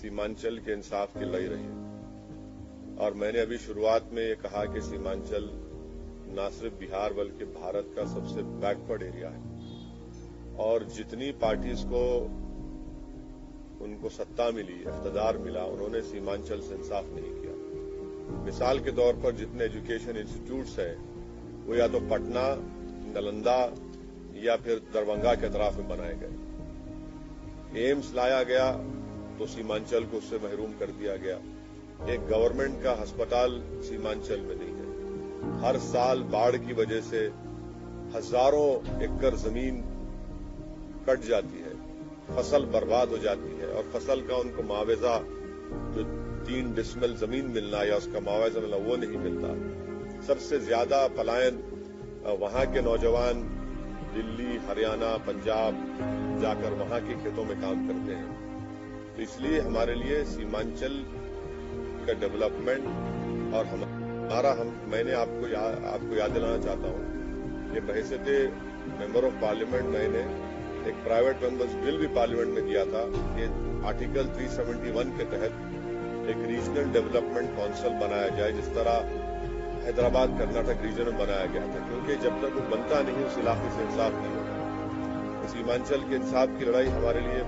सीमांचल के इंसाफ की लड़ाई रही है और मैंने अभी शुरुआत में ये कहा कि सीमांचल न सिर्फ बिहार बल्कि भारत का सबसे बैकवर्ड एरिया है और जितनी पार्टीज को उनको सत्ता मिली, इख्तियार मिला, उन्होंने सीमांचल से इंसाफ नहीं किया। मिसाल के तौर पर जितने एजुकेशन इंस्टीट्यूट्स हैं वो या तो पटना, नालंदा या फिर दरभंगा के अतराफ में बनाए गए। एम्स लाया गया तो सीमांचल को उससे महरूम कर दिया गया। एक गवर्नमेंट का अस्पताल सीमांचल में नहीं है। हर साल बाढ़ की वजह से हजारों एकड़ जमीन कट जाती है, फसल बर्बाद हो जाती है और फसल का उनको मुआवजा जो 3 डिसमिल जमीन मिलना या उसका मुआवजा मिलना वो नहीं मिलता। सबसे ज्यादा पलायन वहां के नौजवान दिल्ली, हरियाणा, पंजाब जाकर वहां के खेतों में काम करते हैं। तो इसलिए हमारे लिए सीमांचल का डेवलपमेंट और मैंने आपको याद दिलाना चाहता हूं कि बहैसियत मेंबर ऑफ पार्लियामेंट मैंने एक प्राइवेट मेंबर्स बिल भी पार्लियामेंट में दिया था कि आर्टिकल 371 के तहत एक रीजनल डेवलपमेंट काउंसिल बनाया जाए, जिस तरह हैदराबाद कर्नाटक रीजन में बनाया गया था, क्योंकि जब तक वो बनता नहीं उस इलाके से इंसाफ नहीं होता। तो सीमांचल के इंसाफ की लड़ाई हमारे लिए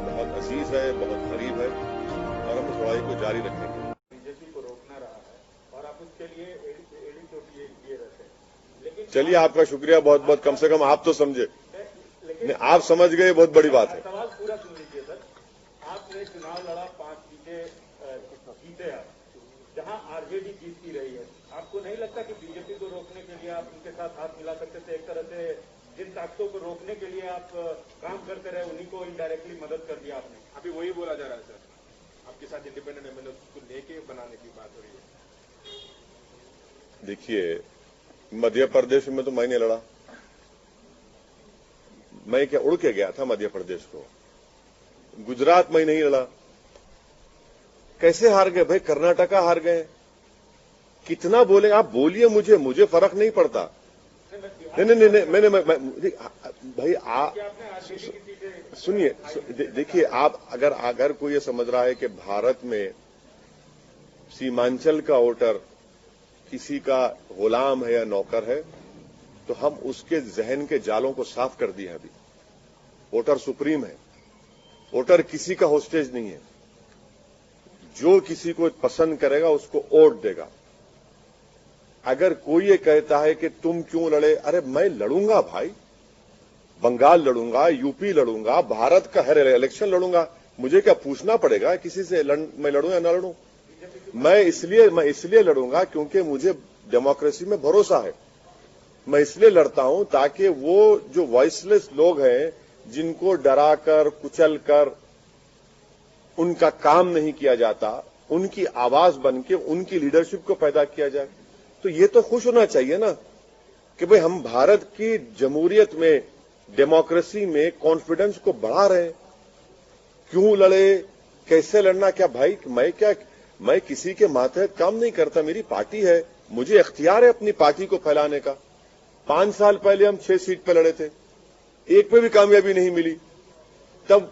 बहुत अजीज है, बहुत करीब है और हम उस लड़ाई को जारी रखेंगे। बीजेपी को रोकना रहा है और आप उसके लिए एडी चोटी लिए रहते हैं, लेकिन चलिए आपका शुक्रिया बहुत बहुत, कम से कम आप तो समझे, नहीं आप समझ गए, बहुत बड़ी बात है। सवाल पूरा सुन लीजिए सर। आपने चुनाव लड़ा, 5 सीटें जीते आप, जहां आरजेडी जीतती रही है। आपको नहीं लगता कि बीजेपी को रोकने के लिए आप उनके साथ हाथ मिला सकते थे? एक तरह से जिन ताकतों को रोकने के लिए आप काम करते रहे उन्हीं को इनडायरेक्टली मदद कर दिया आपने। अभी वही बोला जा रहा है सर, आपके साथ इंडिपेंडेंट एमएलए को लेके बनाने की बात हो रही है। देखिए, मध्य प्रदेश में तो मैंने लड़ा, मैं क्या उड़ के गया था मध्य प्रदेश को? गुजरात में नहीं लड़ा। कैसे हार गए भाई? कर्नाटका हार गए। कितना बोले आप? बोलिए, मुझे फर्क नहीं पड़ता। नहीं मैंने भाई आप सुनिए, देखिए आप अगर कोई ये समझ रहा है कि भारत में सीमांचल का वोटर किसी का गुलाम है या नौकर है, तो हम उसके जहन के जालों को साफ कर दिए। अभी वोटर सुप्रीम है, वोटर किसी का होस्टेज नहीं है। जो किसी को पसंद करेगा उसको वोट देगा। अगर कोई ये कहता है कि तुम क्यों लड़े, अरे मैं लड़ूंगा भाई, बंगाल लड़ूंगा, यूपी लड़ूंगा, भारत का हर इलेक्शन लड़ूंगा। मुझे क्या पूछना पड़ेगा किसी से मैं लड़ूं या ना लड़ूं? मैं इसलिए लड़ूंगा क्योंकि मुझे डेमोक्रेसी में भरोसा है। मैं इसलिए लड़ता हूं ताकि वो जो वॉइसलेस लोग हैं, जिनको डराकर कुचलकर उनका काम नहीं किया जाता, उनकी आवाज बनके उनकी लीडरशिप को पैदा किया जाए। तो ये तो खुश होना चाहिए ना कि भाई हम भारत की जमहूरियत में, डेमोक्रेसी में कॉन्फिडेंस को बढ़ा रहे हैं। क्यों लड़े, कैसे लड़ना? क्या भाई मैं किसी के मातहत काम नहीं करता। मेरी पार्टी है, मुझे इख्तियार है अपनी पार्टी को फैलाने का। 5 साल पहले हम 6 सीट पे लड़े थे, एक पे भी कामयाबी नहीं मिली। तब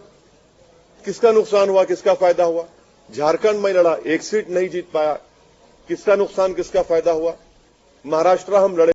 किसका नुकसान हुआ, किसका फायदा हुआ? झारखंड में लड़ा, 1 सीट नहीं जीत पाया, किसका नुकसान, किसका फायदा हुआ? महाराष्ट्र हम लड़े।